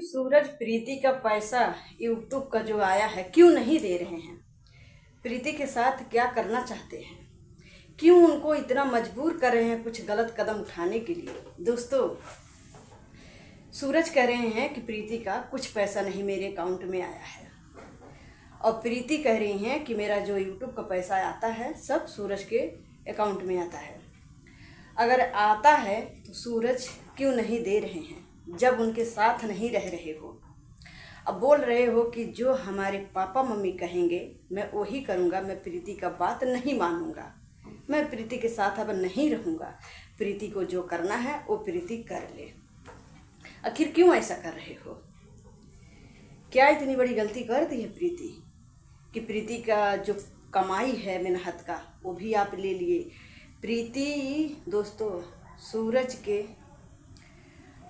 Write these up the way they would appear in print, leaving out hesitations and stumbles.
सूरज प्रीति का पैसा यूट्यूब का जो आया है क्यों नहीं दे रहे हैं? प्रीति के साथ क्या करना चाहते हैं? क्यों उनको इतना मजबूर कर रहे हैं कुछ गलत कदम उठाने के लिए? दोस्तों, सूरज कह रहे हैं कि प्रीति का कुछ पैसा नहीं मेरे अकाउंट में आया है, और प्रीति कह रही हैं कि मेरा जो यूट्यूब का पैसा आता है सब सूरज के अकाउंट में आता है। अगर आता है तो सूरज क्यों नहीं दे रहे हैं जब उनके साथ नहीं रह रहे हो? अब बोल रहे हो कि जो हमारे पापा मम्मी कहेंगे मैं वही करूँगा, मैं प्रीति का बात नहीं मानूंगा, मैं प्रीति के साथ अब नहीं रहूँगा, प्रीति को जो करना है वो प्रीति कर ले। आखिर क्यों ऐसा कर रहे हो? क्या इतनी बड़ी गलती कर दी है प्रीति कि प्रीति का जो कमाई है मेहनत का वो भी आप ले लिए? प्रीति दोस्तों सूरज के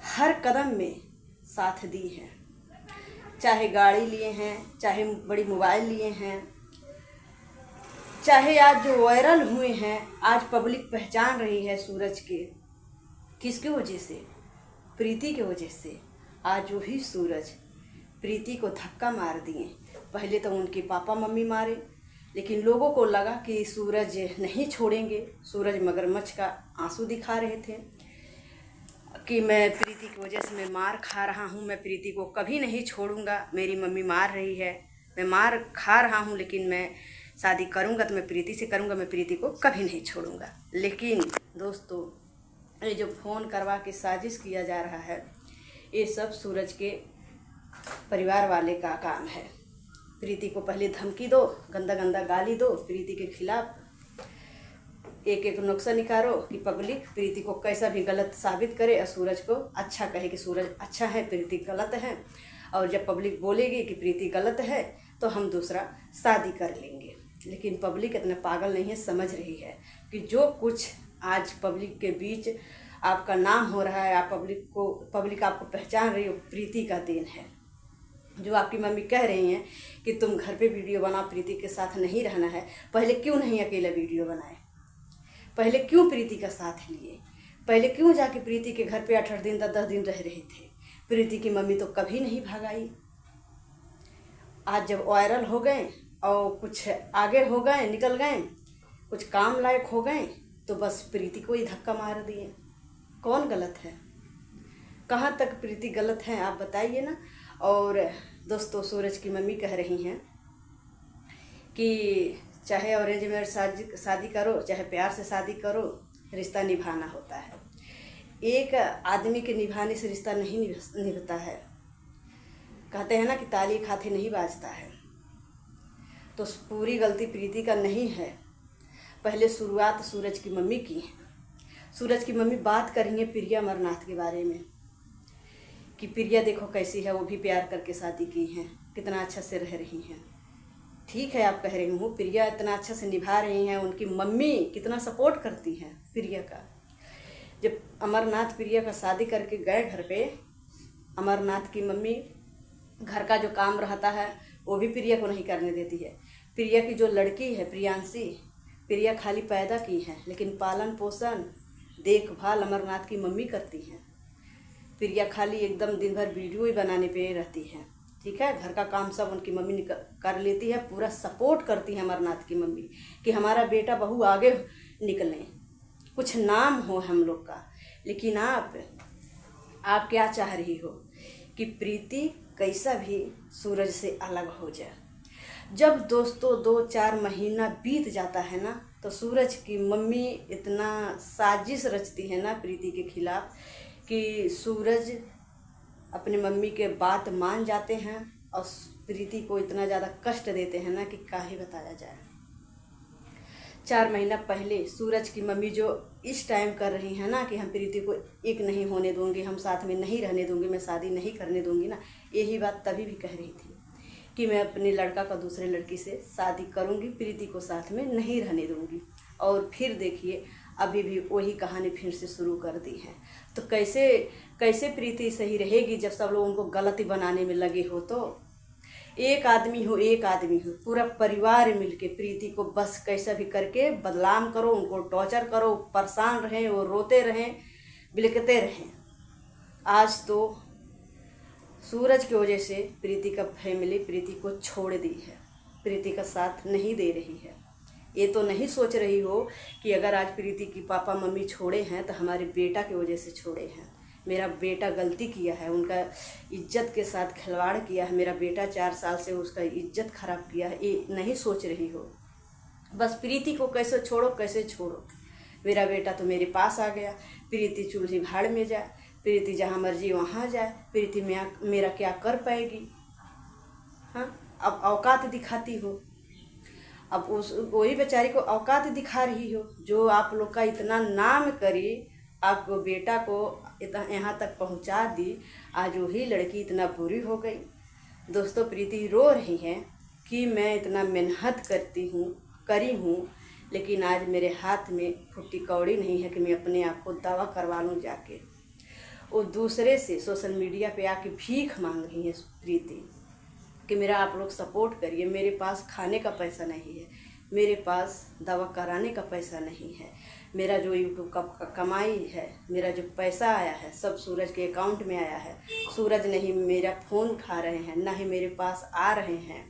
हर कदम में साथ दी है, चाहे गाड़ी लिए हैं, चाहे बड़ी मोबाइल लिए हैं, चाहे आज जो वायरल हुए हैं, आज पब्लिक पहचान रही है सूरज के। किसकी वजह से? प्रीति की वजह से। आज वही सूरज प्रीति को धक्का मार दिए। पहले तो उनके पापा मम्मी मारे, लेकिन लोगों को लगा कि सूरज नहीं छोड़ेंगे। सूरज मगरमच्छ का आंसू दिखा रहे थे कि मैं प्रीति की वजह से मैं मार खा रहा हूँ, मैं प्रीति को कभी नहीं छोड़ूंगा, मेरी मम्मी मार रही है, मैं मार खा रहा हूँ, लेकिन मैं शादी करूँगा तो मैं प्रीति से करूँगा, मैं प्रीति को कभी नहीं छोड़ूंगा। लेकिन दोस्तों, ये जो फ़ोन करवा के साजिश किया जा रहा है, ये सब सूरज के परिवार वाले का काम है। प्रीति को पहले धमकी दो, गंदा गंदा गाली दो, प्रीति के खिलाफ एक एक नुक्सा निकालो कि पब्लिक प्रीति को कैसा भी गलत साबित करे और सूरज को अच्छा कहे कि सूरज अच्छा है, प्रीति गलत है। और जब पब्लिक बोलेगी कि प्रीति गलत है तो हम दूसरा शादी कर लेंगे। लेकिन पब्लिक इतना पागल नहीं है, समझ रही है कि जो कुछ आज पब्लिक के बीच आपका नाम हो रहा है, आप पब्लिक आपको पहचान रही हो, प्रीति का देन है। जो आपकी मम्मी कह रही हैं कि तुम घर पे वीडियो बनाओ, प्रीति के साथ नहीं रहना है, पहले क्यों नहीं अकेला वीडियो बनाए? पहले क्यों प्रीति का साथ लिए? पहले क्यों जाके प्रीति के घर पे 8-8 दिन 10-10 दिन रह रहे थे? प्रीति की मम्मी तो कभी नहीं भगाई। आज जब वायरल हो गए और कुछ आगे हो गए, निकल गए, कुछ काम लायक हो गए, तो बस प्रीति को ही धक्का मार दिए। कौन गलत है? कहाँ तक प्रीति गलत है आप बताइए ना। और दोस्तों, सूरज की मम्मी कह रही हैं कि चाहे अरेंज मैरिज शादी करो, चाहे प्यार से शादी करो, रिश्ता निभाना होता है। एक आदमी के निभाने से रिश्ता नहीं निभता है। कहते हैं ना कि ताली हाथे नहीं बाजता है। तो पूरी गलती प्रीति का नहीं है, पहले शुरुआत सूरज की मम्मी की है। सूरज की मम्मी बात कर रही है प्रिया अमरनाथ के बारे में कि प्रिया देखो कैसी है, वो भी प्यार करके शादी की हैं, कितना अच्छा से रह रही हैं। ठीक है, आप कह रही हूँ प्रिया इतना अच्छा से निभा रही हैं, उनकी मम्मी कितना सपोर्ट करती हैं प्रिया का। जब अमरनाथ प्रिया का शादी करके गए घर पे, अमरनाथ की मम्मी घर का जो काम रहता है वो भी प्रिया को नहीं करने देती है। प्रिया की जो लड़की है प्रियांशी, प्रिया खाली पैदा की है, लेकिन पालन पोषण देखभाल अमरनाथ की मम्मी करती हैं। प्रिया खाली एकदम दिन भर वीडियो ही बनाने पे रहती है। ठीक है, घर का काम सब उनकी मम्मी कर लेती है, पूरा सपोर्ट करती है अमरनाथ की मम्मी कि हमारा बेटा बहू आगे निकलें, कुछ नाम हो हम लोग का। लेकिन आप क्या चाह रही हो कि प्रीति कैसा भी सूरज से अलग हो जाए। जब दोस्तों 2-4 महीना बीत जाता है ना, तो सूरज की मम्मी इतना साजिश रचती है ना प्रीति के खिलाफ कि सूरज अपनी मम्मी के बात मान जाते हैं और प्रीति को इतना ज़्यादा कष्ट देते हैं ना कि काहे बताया जाए। 4 महीना पहले सूरज की मम्मी जो इस टाइम कर रही है ना कि हम प्रीति को एक नहीं होने दूंगी, हम साथ में नहीं रहने दूंगी, मैं शादी नहीं करने दूंगी ना, यही बात तभी भी कह रही थी कि मैं अपने लड़का का दूसरे लड़की से शादी करूंगी, प्रीति को साथ में नहीं रहने दूंगी। और फिर देखिए अभी भी वही कहानी फिर से शुरू कर दी है। तो कैसे प्रीति सही रहेगी जब सब लोग उनको गलती बनाने में लगे हो? तो एक आदमी हो पूरा परिवार मिलके प्रीति को बस कैसा भी करके बदनाम करो, उनको टॉर्चर करो, परेशान रहें, वो रोते रहें, बिलखते रहें। आज तो सूरज की वजह से प्रीति का फैमिली प्रीति को छोड़ दी है, प्रीति का साथ नहीं दे रही है। ये तो नहीं सोच रही हो कि अगर आज प्रीति की पापा मम्मी छोड़े हैं तो हमारे बेटा की वजह से छोड़े हैं। मेरा बेटा गलती किया है, उनका इज्जत के साथ खिलवाड़ किया है, मेरा बेटा 4 साल से उसका इज्जत खराब किया है, ये नहीं सोच रही हो। बस प्रीति को कैसे छोड़ो कैसे छोड़ो। मेरा बेटा तो मेरे पास आ गया, प्रीति चूल्ही भाड़ में जाए, प्रीति जहाँ मर्जी वहाँ जाए, प्रीति मेरा क्या कर पाएगी। हाँ, अब औकात दिखाती हो, अब उस वही बेचारी को औकात दिखा रही हो जो आप लोग का इतना नाम करी, आपको बेटा को इतना यहाँ तक पहुँचा दी। आज वही लड़की इतना बुरी हो गई। दोस्तों, प्रीति रो रही है कि मैं इतना मेहनत करी हूँ, लेकिन आज मेरे हाथ में फुट्टी कौड़ी नहीं है कि मैं अपने आप को दवा करवा लूँ जाके। वो दूसरे से सोशल मीडिया पे आके भीख मांग रही है प्रीति कि मेरा आप लोग सपोर्ट करिए। मेरे पास खाने का पैसा नहीं है, मेरे पास दवा कराने का पैसा नहीं है, मेरा जो यूट्यूब का कमाई है, मेरा जो पैसा आया है सब सूरज के अकाउंट में आया है। सूरज नहीं मेरा फ़ोन उठा रहे हैं, ना ही मेरे पास आ रहे हैं,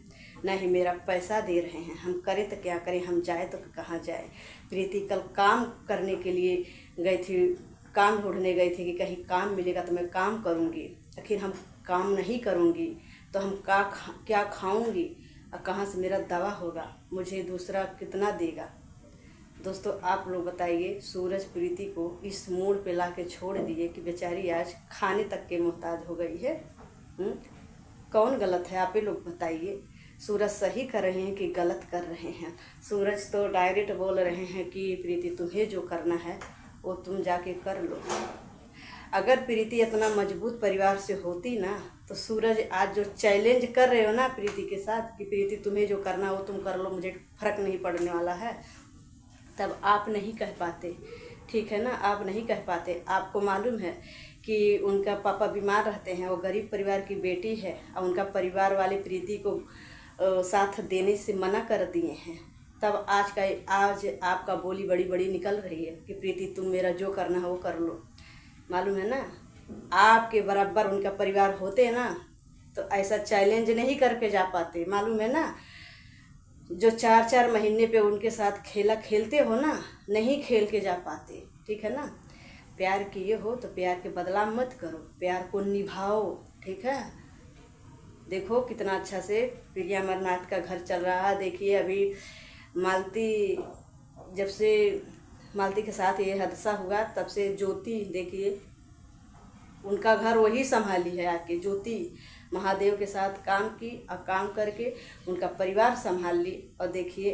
ना ही मेरा पैसा दे रहे हैं। हम करें तो क्या करें, हम जाए तो कहाँ जाए। प्रीति कल काम करने के लिए गई थी, काम ढूंढने गई थी कि कहीं काम मिलेगा तो मैं काम करूँगी। आखिर हम काम नहीं करूँगी तो हम क्या खाऊंगी और कहाँ से मेरा दवा होगा, मुझे दूसरा कितना देगा। दोस्तों, आप लोग बताइए, सूरज प्रीति को इस मोड़ पे ला के छोड़ दिए कि बेचारी आज खाने तक के मोहताज हो गई है। कौन गलत है, आप ही लोग बताइए। सूरज सही कर रहे हैं कि गलत कर रहे हैं? सूरज तो डायरेक्ट बोल रहे हैं कि प्रीति तुम्हें जो करना है वो तुम जाके कर लो। अगर प्रीति इतना मजबूत परिवार से होती ना तो सूरज आज जो चैलेंज कर रहे हो ना प्रीति के साथ कि प्रीति तुम्हें जो करना वो तुम कर लो, मुझे फ़र्क नहीं पड़ने वाला है, तब आप नहीं कह पाते। ठीक है ना, आप नहीं कह पाते। आपको मालूम है कि उनका पापा बीमार रहते हैं, वो गरीब परिवार की बेटी है और उनका परिवार वाले प्रीति को साथ देने से मना कर दिए हैं। तब आज आपका बोली बड़ी बड़ी निकल रही है कि प्रीति तुम मेरा जो करना है वो कर लो। मालूम है ना, आपके बराबर उनका परिवार होते ना तो ऐसा चैलेंज नहीं करके जा पाते। मालूम है ना, जो 4-4 महीने पे उनके साथ खेला खेलते हो ना, नहीं खेल के जा पाते। ठीक है ना, प्यार किए हो तो प्यार के बदला मत करो, प्यार को निभाओ। ठीक है, देखो कितना अच्छा से प्रिया अमरनाथ का घर चल रहा है। देखिए अभी जब से मालती के साथ ये हादसा हुआ तब से ज्योति, देखिए उनका घर वही संभाली है आके। ज्योति महादेव के साथ काम की और काम करके उनका परिवार संभाल ली। और देखिए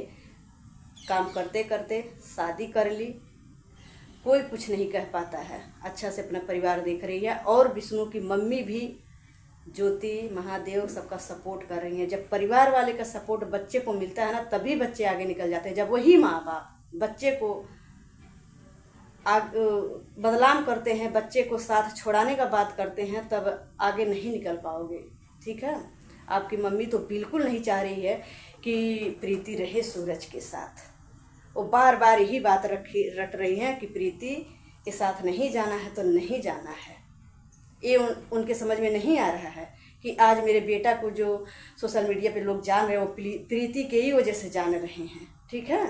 काम करते करते शादी कर ली। कोई कुछ नहीं कह पाता है, अच्छा से अपना परिवार देख रही है। और विष्णु की मम्मी भी ज्योति महादेव सबका सपोर्ट कर रही हैं। जब परिवार वाले का सपोर्ट बच्चे को मिलता है ना तभी बच्चे आगे निकल जाते हैं। जब वही माँ बाप बच्चे को बदनाम करते हैं, बच्चे को साथ छोड़ाने का बात करते हैं, तब आगे नहीं निकल पाओगे। ठीक है, आपकी मम्मी तो बिल्कुल नहीं चाह रही है कि प्रीति रहे सूरज के साथ। वो बार बार यही बात रट रही हैं कि प्रीति के साथ नहीं जाना है तो नहीं जाना है। ये उनके समझ में नहीं आ रहा है कि आज मेरे बेटा को जो सोशल मीडिया पे लोग जान रहे हैं वो प्रीति के ही वजह से जान रहे हैं। ठीक है।